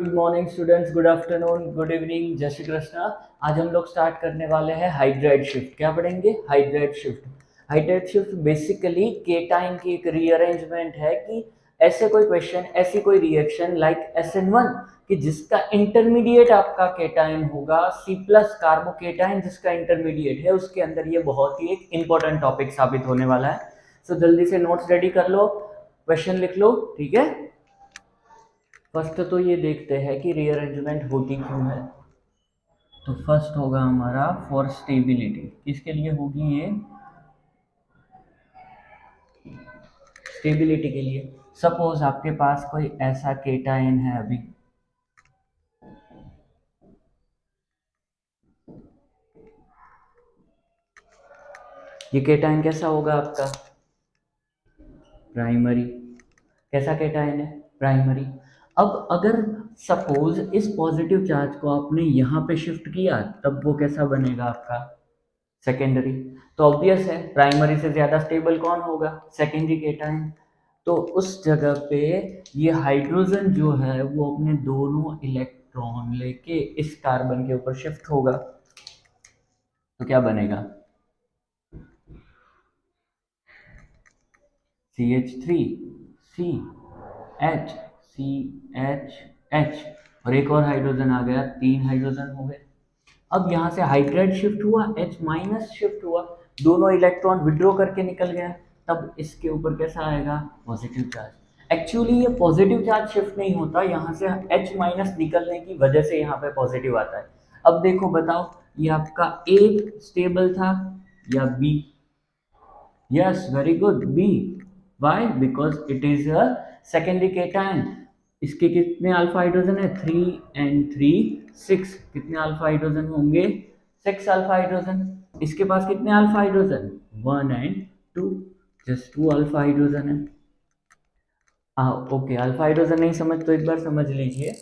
Good morning students, good afternoon, good evening, जय श्री कृष्णा। आज हम लोग स्टार्ट करने वाले हैं हाइड्राइड शिफ्ट। क्या पढ़ेंगे? Hydride shift. Hydride shift basically cation की एक रीअरेंजमेंट है कि ऐसे कोई क्वेश्चन, ऐसी कोई रिएक्शन लाइक SN1 कि जिसका इंटरमीडिएट आपका केटाइन होगा सी प्लस कार्बोकेटाइन जिसका इंटरमीडिएट है, उसके अंदर ये बहुत ही एक इंपॉर्टेंट टॉपिक साबित होने वाला है। सो जल्दी से नोट्स रेडी कर लो, क्वेश्चन लिख लो, ठीक है। फर्स्ट तो ये देखते हैं कि रीअरेंजमेंट होती क्यों है। तो फर्स्ट होगा हमारा फॉर स्टेबिलिटी। किसके लिए होगी ये? स्टेबिलिटी के लिए। सपोज आपके पास कोई ऐसा केटाइन है अभी, ये केटाइन कैसा होगा आपका? प्राइमरी। कैसा केटाइन है? प्राइमरी। अब अगर सपोज इस पॉजिटिव चार्ज को आपने यहाँ पे शिफ्ट किया, तब वो कैसा बनेगा आपका? सेकेंडरी। तो ऑब्वियस है प्राइमरी से ज्यादा स्टेबल कौन होगा? Secondary cation. तो उस जगह पे ये हाइड्रोजन जो है वो अपने दोनों इलेक्ट्रॉन लेके इस कार्बन के ऊपर शिफ्ट होगा। तो क्या बनेगा? CH3 C H C H H और एक और हाइड्रोजन आ गया, 3 हाइड्रोजन हो गए। अब यहाँ से हाइड्राइड शिफ्ट हुआ, H माइनस शिफ्ट हुआ, दोनों इलेक्ट्रॉन विड्रॉ करके निकल गया। तब इसके ऊपर कैसा आएगा? Positive charge. एक्चुअली ये पॉजिटिव चार्ज शिफ्ट नहीं होता, यहाँ से H माइनस निकलने की वजह से यहाँ पे पॉजिटिव आता है। अब देखो, बताओ ये आपका A स्टेबल था या B? Yes, very good, B। Why? Because it is a secondary cation. इसके कितने अल्फा हाइड्रोजन है? 3 and 3 6। कितने अल्फा हाइड्रोजन होंगे? 6 अल्फा हाइड्रोजन। इसके पास कितने alpha hydrogen? 1 and 2। Just 2 alpha hydrogen है। ओके, अल्फा हाइड्रोजन नहीं समझ तो एक बार समझ लीजिए।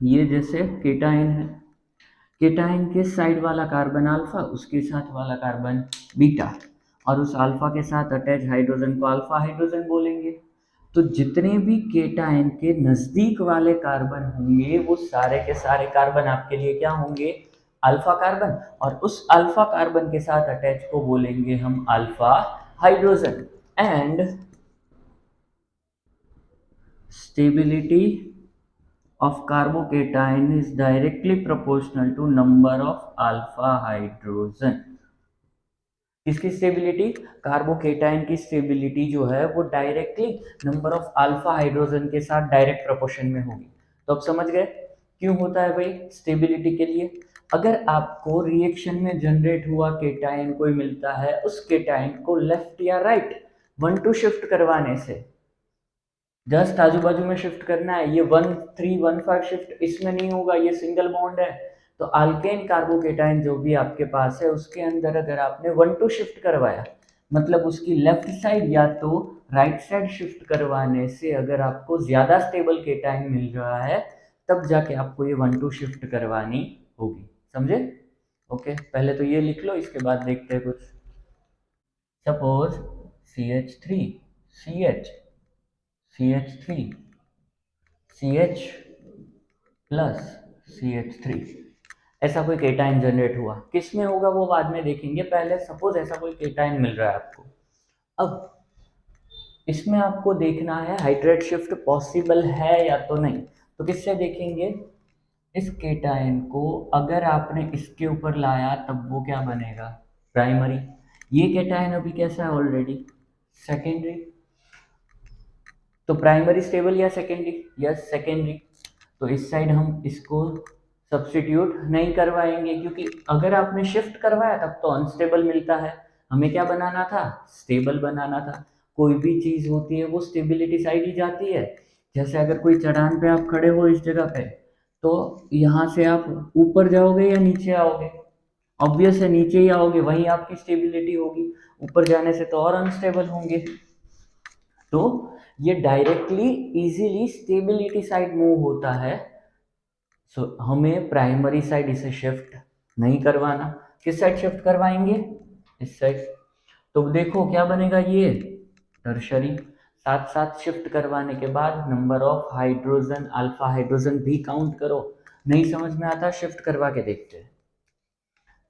ये जैसे केटायन है, केटायन के साइड वाला कार्बन अल्फा, उसके साथ वाला कार्बन बीटा, और उस अल्फा के साथ अटैच हाइड्रोजन को अल्फा हाइड्रोजन बोलेंगे। तो जितने भी केटायन के नजदीक वाले कार्बन होंगे वो सारे के सारे कार्बन आपके लिए क्या होंगे? Alpha carbon. और उस अल्फा कार्बन के साथ अटैच को बोलेंगे हम alpha hydrogen. And stability of carbocation is directly proportional to number of alpha hydrogen। किसकी स्टेबिलिटी? कार्बोकेटाइन की स्टेबिलिटी जो है वो directly number of alpha hydrogen के साथ डायरेक्ट प्रोपोर्शन में होगी। तो अब समझ गए क्यों होता है भाई स्टेबिलिटी के लिए। अगर आपको रिएक्शन में जनरेट हुआ केटाइन कोई मिलता है, उस केटाइन को लेफ्ट या राइट 1 to शिफ्ट करवाने से, जस्ट आजू बाजू में शिफ्ट करना है। ये 1 3 1 5 शिफ्ट इसमें नहीं होगा, ये सिंगल बॉन्ड है। तो अल्केन कार्बोकेटाइन जो भी आपके पास है उसके अंदर अगर आपने 1 2 शिफ्ट करवाया, मतलब उसकी लेफ्ट साइड या तो राइट साइड शिफ्ट करवाने से अगर आपको ज्यादा स्टेबल केटाइन मिल रहा है, तब जाके आपको ये 1 2 शिफ्ट करवानी होगी। समझे? ओके, पहले तो ये लिख लो, इसके बाद देखते हैं कुछ। Suppose CH3 CH CH3 CH plus CH3, ऐसा कोई केटाइन जनरेट हुआ। किस में होगा वो बाद में देखेंगे, पहले सपोज ऐसा कोई केटाइन मिल रहा है आपको। अब इसमें आपको देखना है हाइड्रेट शिफ्ट पॉसिबल है या तो नहीं। तो किससे देखेंगे? इस केटाइन को अगर आपने इसके ऊपर लाया तब वो क्या बनेगा? प्राइमरी। ये केटाइन अभी कैसा है? Already secondary. तो प्राइमरी स्टेबल या सेकेंडरी? Yes, secondary. तो इस साइड हम इसको सब्स्टिट्यूट नहीं करवाएंगे, क्योंकि अगर आपने शिफ्ट करवाया तब तो अनस्टेबल मिलता है। हमें क्या बनाना था? स्टेबल बनाना था। कोई भी चीज होती है वो स्टेबिलिटी साइड ही जाती है। जैसे अगर कोई चढ़ान पे आप खड़े हो इस जगह पे, तो यहाँ से आप ऊपर जाओगे या नीचे आओगे? ऑब्वियस है नीचे ही आओगे, वहीं आपकी स्टेबिलिटी होगी। ऊपर जाने से तो और अनस्टेबल होंगे। तो ये directly easily stability side move होता है। सो हमें प्राइमरी साइड इसे शिफ्ट नहीं करवाना। किस साइड शिफ्ट करवाएंगे? इस साइड। तो देखो क्या बनेगा ये? टर्शरी। साथ साथ शिफ्ट करवाने के बाद number of hydrogen, alpha hydrogen भी काउंट करो। नहीं समझ में आता, शिफ्ट करवा के देखते हैं।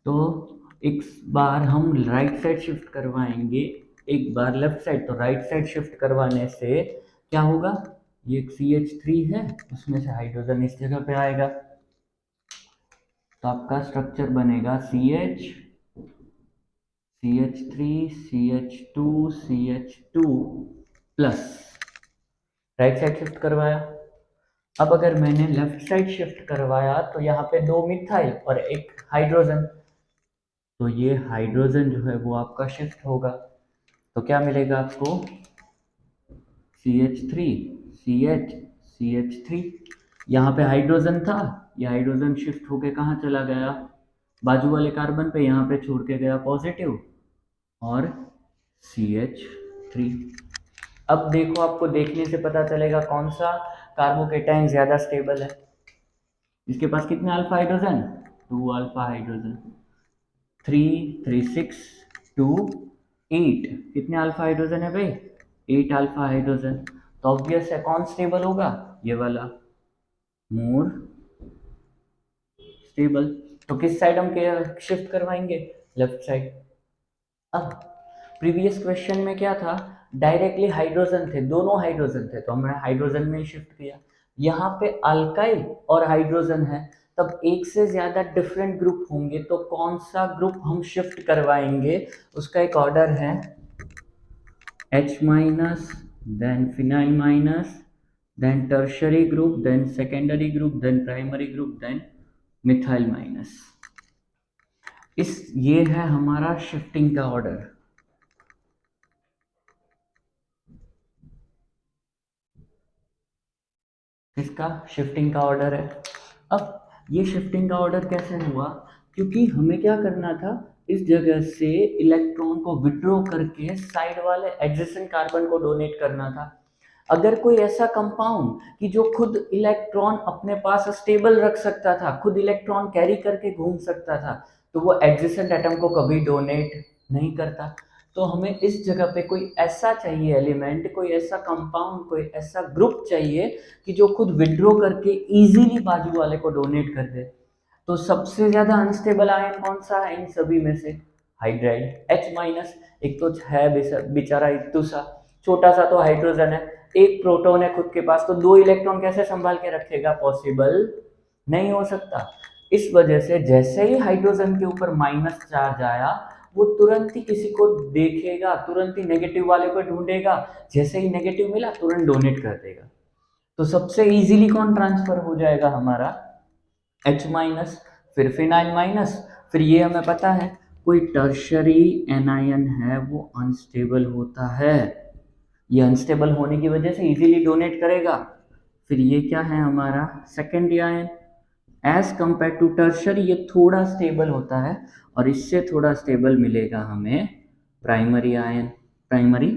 तो एक बार हम राइट साइड शिफ्ट करवाएंगे, एक बार लेफ्ट साइड। तो राइट साइड शिफ्ट करवाने से क्या होगा, ये CH3 है, उसमें से हाइड्रोजन इस जगह पे आएगा, तो आपका स्ट्रक्चर बनेगा CH3 CH2 CH2 plus. Right side shift करवाया। अब अगर मैंने लेफ्ट साइड शिफ्ट करवाया तो यहाँ पे 2 मिथाइल और एक हाइड्रोजन, तो ये हाइड्रोजन जो है वो आपका शिफ्ट होगा। तो क्या मिलेगा आपको, CH3 CH CH3। यहाँ पे हाइड्रोजन था, ये हाइड्रोजन शिफ्ट होके कहाँ चला गया, बाजू वाले कार्बन पे, यहाँ पे छोड़ के गया पॉजिटिव और CH3। अब देखो, आपको देखने से पता चलेगा कौन सा कार्बोकेटाइन ज्यादा स्टेबल है। इसके पास कितने अल्फा हाइड्रोजन, 2 अल्फा हाइड्रोजन, 3 3 6 2 8, कितने अल्फा हाइड्रोजन है भाई, 8 अल्फा हाइड्रोजन। तो ऑब्वियस है कौन स्टेबल होगा, ये वाला, मोर स्टेबल। तो किस साइड हम शिफ्ट करवाएंगे, लेफ्ट साइड। अब प्रीवियस क्वेश्चन में क्या था, डायरेक्टली हाइड्रोजन थे, दोनों हाइड्रोजन थे, तो हमने हाइड्रोजन में ही शिफ्ट किया। यहाँ पे अल्काइल और हाइड्रोजन है, तब एक से ज्यादा डिफरेंट ग्रुप होंगे, तो कौन सा ग्रुप हम शिफ्ट करवाएंगे, उसका एक ऑर्डर है, H minus, then phenyl minus, then tertiary group, then secondary group, then primary group, then methyl minus. ये है हमारा शिफ्टिंग का ऑर्डर। इसका शिफ्टिंग का ऑर्डर है। अब ये शिफ्टिंग का ऑर्डर कैसे हुआ, क्योंकि हमें क्या करना था, इस जगह से इलेक्ट्रॉन को विड्रॉ करके साइड वाले एडजेसेंट कार्बन को डोनेट करना था। अगर कोई ऐसा कंपाउंड कि जो खुद इलेक्ट्रॉन अपने पास स्टेबल रख सकता था, खुद इलेक्ट्रॉन कैरी करके घूम सकता था, तो वो एडजेसेंट एटम को कभी डोनेट नहीं करता। तो हमें इस जगह पे कोई ऐसा चाहिए एलिमेंट, कोई ऐसा कंपाउंड, कोई ऐसा ग्रुप चाहिए कि जो खुद विड्रॉ करके इजीली बाजू वाले को डोनेट कर दे। तो सबसे ज्यादा अनस्टेबल आयन कौन सा है इन सभी में से, हाइड्राइड, H माइनस। एक तो है बेचारा इतू सा छोटा सा तो हाइड्रोजन है, एक प्रोटॉन है खुद के पास, तो 2 इलेक्ट्रॉन कैसे संभाल के रखेगा, पॉसिबल नहीं हो सकता। इस वजह से जैसे ही हाइड्रोजन के ऊपर माइनस चार्ज आया, वो तुरंत ही किसी को देखेगा, तुरंत ही नेगेटिव वाले को ढूंढेगा, जैसे ही नेगेटिव मिला तुरंत डोनेट कर देगा। तो सबसे इजीली कौन ट्रांसफर हो जाएगा, हमारा H माइनस, फिर फिनाइल माइनस, फिर ये हमें पता है कोई टर्शरी एनायन है वो अनस्टेबल होता है, ये अनस्टेबल होने की वजह से इजीली डोनेट करेगा। फिर ये क्या है हमारा secondary ion, as compare to tertiary ये थोड़ा स्टेबल होता है, और इससे थोड़ा स्टेबल मिलेगा हमें प्राइमरी आयन, प्राइमरी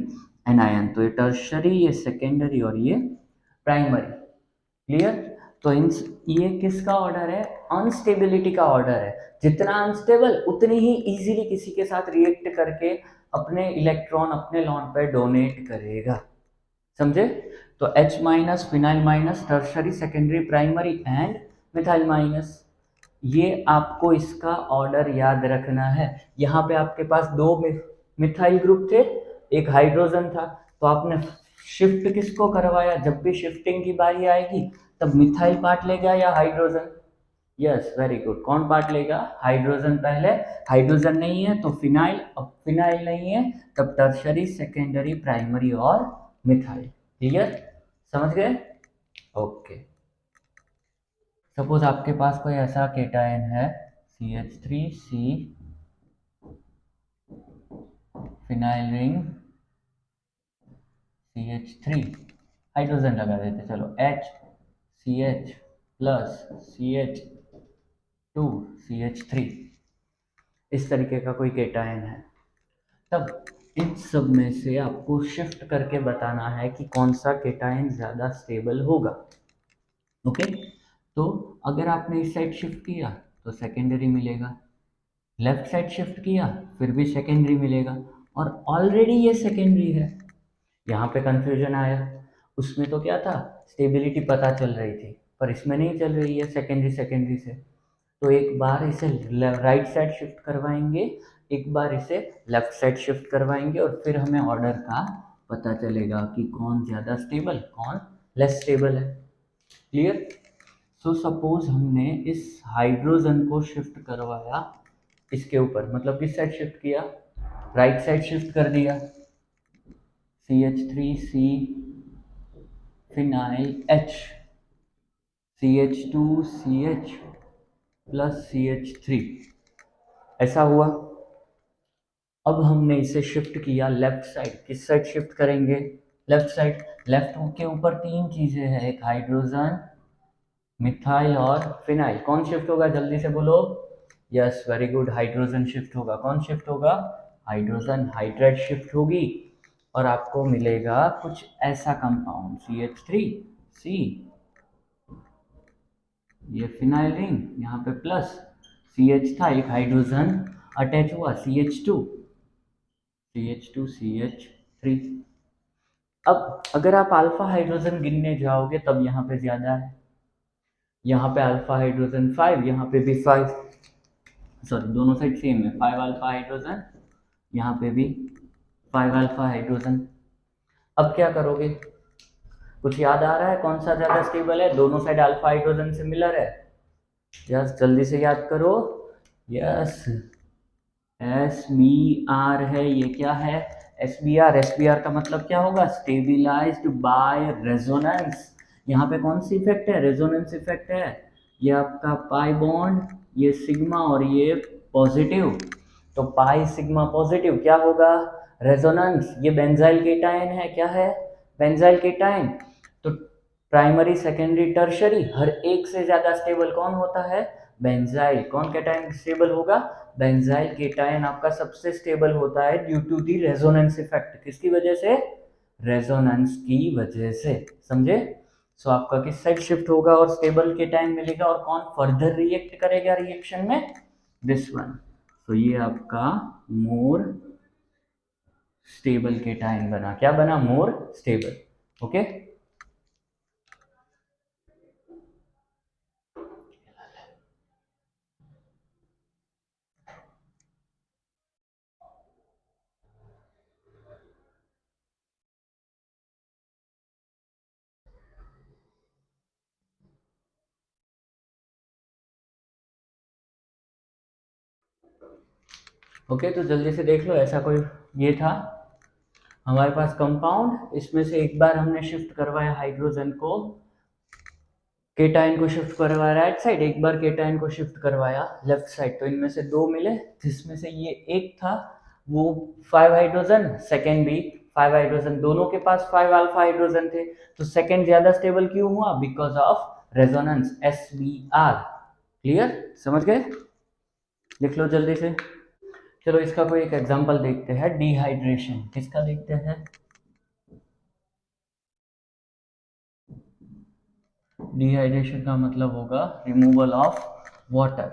एनायन। तो ये टर्शरी, ये सेकेंडरी और ये प्राइमरी, क्लियर। तो इन ये किसका ऑर्डर है, अनस्टेबिलिटी का ऑर्डर है। जितना अनस्टेबल उतनी ही इजीली किसी के साथ रिएक्ट करके अपने इलेक्ट्रॉन अपने लॉन पर डोनेट करेगा, समझे। तो H minus, phenyl minus, tertiary, secondary, primary and methyl minus, ये आपको इसका ऑर्डर याद रखना है। यहाँ पे आपके पास 2 मिथाइल ग्रुप थे, एक हाइड्रोजन था, तो आपने शिफ्ट किसको करवाया, जब भी शिफ्टिंग की बारी आएगी तब मिथाइल पार्ट लेगा या हाइड्रोजन, यस वेरी गुड, कौन पार्ट लेगा, हाइड्रोजन पहले, हाइड्रोजन नहीं है तो फिनाइल, अब फिनाइल नहीं है तब टर्शरी, सेकेंडरी, प्राइमरी और मिथाइल, क्लियर, समझ गए, ओके। सपोज आपके पास कोई ऐसा केटायन है CH3C, phenyl ring CH3, hydrogen लगा देते, चलो H CH plus CH2 CH3, इस तरीके का कोई केटायन है। तब इन सब में से आपको शिफ्ट करके बताना है कि कौन सा केटायन ज़्यादा स्टेबल होगा, ओके। तो अगर आपने इस साइड शिफ्ट किया तो सेकेंडरी मिलेगा, लेफ्ट साइड शिफ्ट किया फिर भी सेकेंडरी मिलेगा, और ऑलरेडी ये सेकेंडरी है, यहाँ पे कंफ्यूजन आया। उसमें तो क्या था, स्टेबिलिटी पता चल रही थी, पर इसमें नहीं चल रही है सेकेंडरी सेकेंडरी से। तो एक बार इसे राइट साइड शिफ्ट करवाएंगे, एक बार इसे लेफ्ट साइड शिफ्ट करवाएंगे, और फिर हमें ऑर्डर का पता चलेगा कि कौन ज़्यादा स्टेबल कौन लेस स्टेबल है। क्लियर? सो सपोज हमने इस हाइड्रोजन को शिफ्ट करवाया इसके ऊपर, मतलब किस साइड शिफ्ट किया, राइट साइड शिफ्ट कर दिया। CH3C phenyl H, CH2CH plus CH3, ऐसा हुआ। अब हमने इसे शिफ्ट किया लेफ्ट साइड, किस साइड शिफ्ट करेंगे, लेफ्ट साइड। लेफ्ट के ऊपर तीन चीजें हैं, एक हाइड्रोजन, मिथाइल और फिनाइल। कौन शिफ्ट होगा जल्दी से बोलो? Yes, very good, hydrogen shift होगा। कौन शिफ्ट होगा? हाइड्रोजन हाइड्राइड शिफ्ट होगी, और आपको मिलेगा कुछ ऐसा कंपाउंड CH3C, ये फिनाइल रिंग, यहाँ पे प्लस CH था, एक हाइड्रोजन अटैच हुआ CH2CH3। अब अगर आप अल्फा हाइड्रोजन गिनने जाओगे तब यहाँ पे ज्यादा है, यहाँ पे अल्फा हाइड्रोजन 5, यहाँ पे भी 5, सॉरी दोनों साइड सेम है, 5 अल्फा हाइड्रोजन, यहाँ पे भी 5 अल्फा हाइड्रोजन। अब क्या करोगे, कुछ याद आ रहा है कौन सा ज्यादा स्टेबल है? दोनों साइड अल्फा हाइड्रोजन से मिलर है। यस, जल्दी से याद करो। यस, SBr है, ये क्या है? SBr का मतलब क्या होगा? Stabilized by resonance. यहाँ पे कौन सी इफेक्ट है? रेजोनेंस इफेक्ट है। ये आपका पाई बॉन्ड, ये सिग्मा और ये पॉजिटिव, तो पाई सिग्मा पॉजिटिव क्या होगा? रेजोनेंस। ये बेंजाइल केटायन है, क्या है? Benzyl cation. तो प्राइमरी सेकेंडरी टर्शरी हर एक से ज्यादा स्टेबल कौन होता है? बेंजाइल। कौन केटायन स्टेबल होगा? बेंजाइल केटायन आपका सबसे स्टेबल होता है due to the resonance effect. किसकी वजह से? रेजोनेंस की वजह से। समझे? सो आपका किस साइड शिफ्ट होगा और स्टेबल केटायन मिलेगा, और कौन फर्दर रिएक्ट करेगा रिएक्शन में? This one. तो ये आपका मोर स्टेबल केटायन बना। क्या बना? More stable. ओके, ओके, तो जल्दी से देख लो। ऐसा कोई, ये था हमारे पास कंपाउंड, इसमें से एक बार हमने शिफ्ट करवाया हाइड्रोजन को, केटायन को शिफ्ट करवाया राइट साइड, एक बार केटायन को शिफ्ट करवाया लेफ्ट साइड। तो इनमें से दो मिले, जिसमें से ये एक था वो 5 हाइड्रोजन, सेकेंड भी 5 हाइड्रोजन, दोनों के पास 5 अल्फा हाइड्रोजन थे। तो सेकेंड ज्यादा स्टेबल क्यों हुआ? Because of resonance, SBr। Clear? समझ गए? लिख लो जल्दी से। चलो इसका कोई एक एग्जांपल देखते हैं, डिहाइड्रेशन। किसका देखते हैं? डिहाइड्रेशन का मतलब होगा रिमूवल ऑफ वाटर।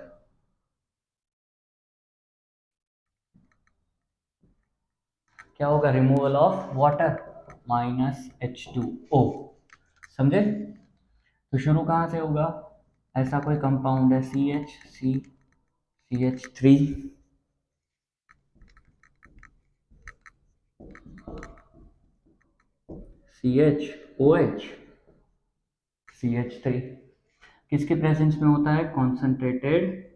क्या होगा? Removal of water, -H2O। समझे? तो शुरू कहाँ से होगा? ऐसा कोई कंपाउंड है CH3, CHOH, CH3 किसके प्रेजेंस में होता है? कॉन्सेंट्रेटेड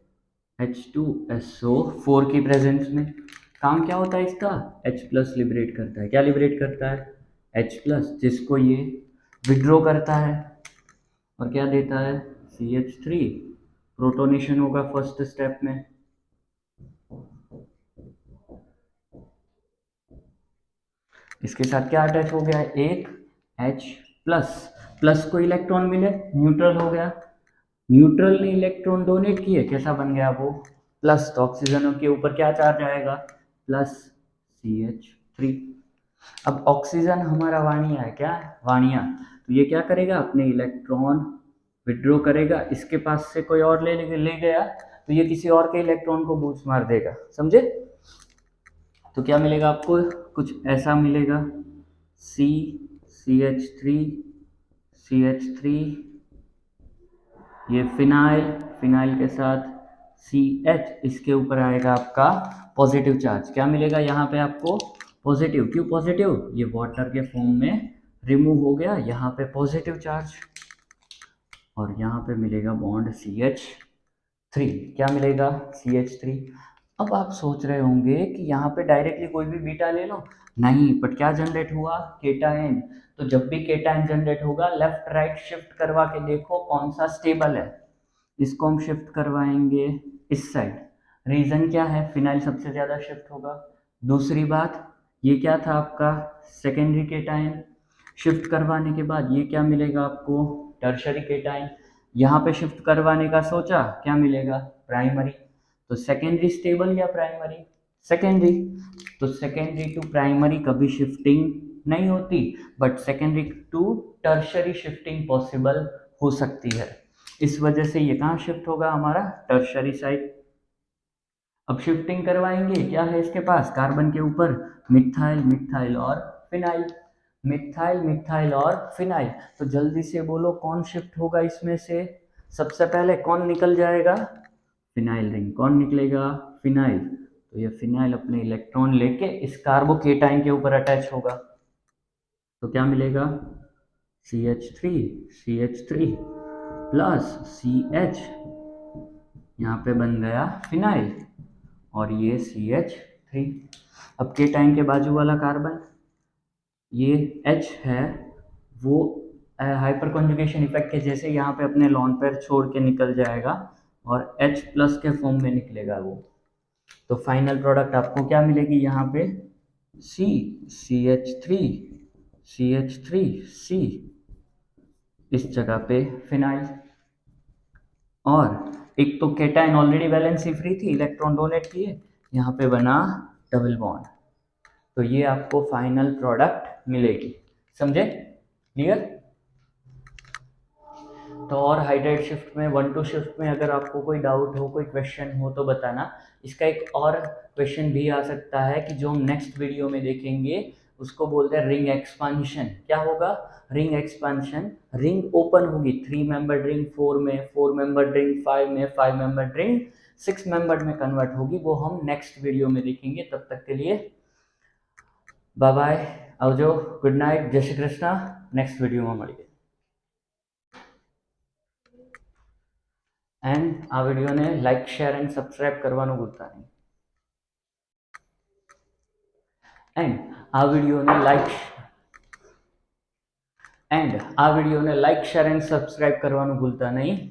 H2SO4 की प्रेजेंस में। काम क्या होता है इसका? H प्लस लिबरेट करता है। क्या लिबरेट करता है? H प्लस, जिसको ये विड्रॉ करता है, और क्या देता है? CH3। प्रोटोनेशन होगा फर्स्ट स्टेप में। इसके साथ क्या अटैच हो गया? एक H प्लस, प्लस को इलेक्ट्रॉन मिले, न्यूट्रल हो गया। न्यूट्रल ने इलेक्ट्रॉन डोनेट किए, कैसा बन गया वो? प्लस। तो ऑक्सीजन के ऊपर क्या चार्ज आएगा? Plus CH3। अब ऑक्सीजन हमारा वाणिया है, क्या है? वाणिया। तो ये क्या करेगा? अपने इलेक्ट्रॉन विड्रॉ करेगा, इसके पास से कोई और ले गया तो ये किसी और के इलेक्ट्रॉन को बूस्ट मार देगा। समझे? तो क्या मिलेगा आपको? कुछ ऐसा मिलेगा, CH3, CH3, ये फिनाइल, फिनाइल के साथ CH, इसके ऊपर आएगा आपका पॉजिटिव चार्ज। क्या मिलेगा यहाँ पे आपको? पॉजिटिव। क्यों पॉजिटिव? ये वाटर के फॉर्म में रिमूव हो गया, यहाँ पे पॉजिटिव चार्ज, और यहाँ पे मिलेगा बॉन्ड CH3। क्या मिलेगा? CH3। अब आप सोच रहे होंगे कि यहाँ पे डायरेक्टली कोई भी बीटा ले लो, नहीं, बट क्या जनरेट हुआ? केटायन। तो जब भी केटायन जनरेट होगा, लेफ्ट राइट शिफ्ट करवा के देखो कौन सा स्टेबल है। इसको हम शिफ्ट करवाएंगे इस साइड। रीजन क्या है? फिनाइल सबसे ज्यादा शिफ्ट होगा। दूसरी बात, ये क्या था आपका? Secondary cation. शिफ्ट करवाने के बाद ये क्या मिलेगा आपको? Tertiary cation. यहाँ पे शिफ्ट करवाने का सोचा, क्या मिलेगा? प्राइमरी। तो सेकेंडरी स्टेबल या प्राइमरी? सेकेंडरी। तो सेकेंडरी टू प्राइमरी कभी शिफ्टिंग नहीं होती, but secondary to tertiary shifting possible हो सकती है। इस वजह से ये कहाँ शिफ्ट होगा? हमारा टर्शरी साइड। अब शिफ्टिंग करवाएंगे, क्या है इसके पास? कार्बन के ऊपर मिथाइल, मिथाइल और फिनाइल, मिथाइल, मिथाइल और फिनाइल। तो जल्दी से बोलो कौन शिफ्ट होगा इसमें से? सबसे पहले कौन निकल जाएगा? Phenyl ring. कौन निकलेगा? फिनाइल। तो ये फिनाइल अपने इलेक्ट्रॉन लेके इस कार्बोकेटाइन के ऊपर अटैच होगा। तो क्या मिलेगा? CH3, CH3 प्लस CH, यहाँ पे बन गया फिनाइल, और ये CH3। अब केटाइन के बाजू वाला कार्बन, ये H है, वो हाइपर कॉन्जुगेशन इफेक्ट के जैसे यहाँ पे अपने लॉन पेयर छोड़ के निकल जाएगा, और H प्लस के फॉर्म में निकलेगा वो। तो फाइनल प्रोडक्ट आपको क्या मिलेगी यहाँ पे? CH3, CH3, C, इस जगह पे फिनाइल। और एक तो केटाइन ऑलरेडी वैलेंसी फ्री थी, इलेक्ट्रॉन डोनेट किए, यहाँ पे बना डबल बॉन्ड। तो ये आपको फाइनल प्रोडक्ट मिलेगी। समझे? क्लियर? तो और हाइड्राइड शिफ्ट में, 1-2 शिफ्ट में अगर आपको कोई डाउट हो, कोई क्वेश्चन हो तो बताना। इसका एक और क्वेश्चन भी आ सकता है कि जो हम नेक्स्ट वीडियो में देखेंगे, उसको बोलते हैं रिंग एक्सपांशन। क्या होगा? Ring expansion. रिंग ओपन होगी, 3 मेंबर रिंग 4 में, 4 मेंबर रिंग 5 में, 5 मेंबर रिंग 6 मेंबर में कन्वर्ट होगी। वो हम नेक्स्ट वीडियो में देखेंगे। तब तक के लिए बाय बाय, આવજો, गुड नाइट, जय श्री कृष्णा। नेक्स्ट वीडियो में મળીએ। एंड आ वीडियो ने लाइक, शेयर एंड सब्सक्राइब करवानुं भूलता नहीं। एंड आ वीडियो ने लाइक शेयर एंड सब्सक्राइब करवानुं भूलता नहीं।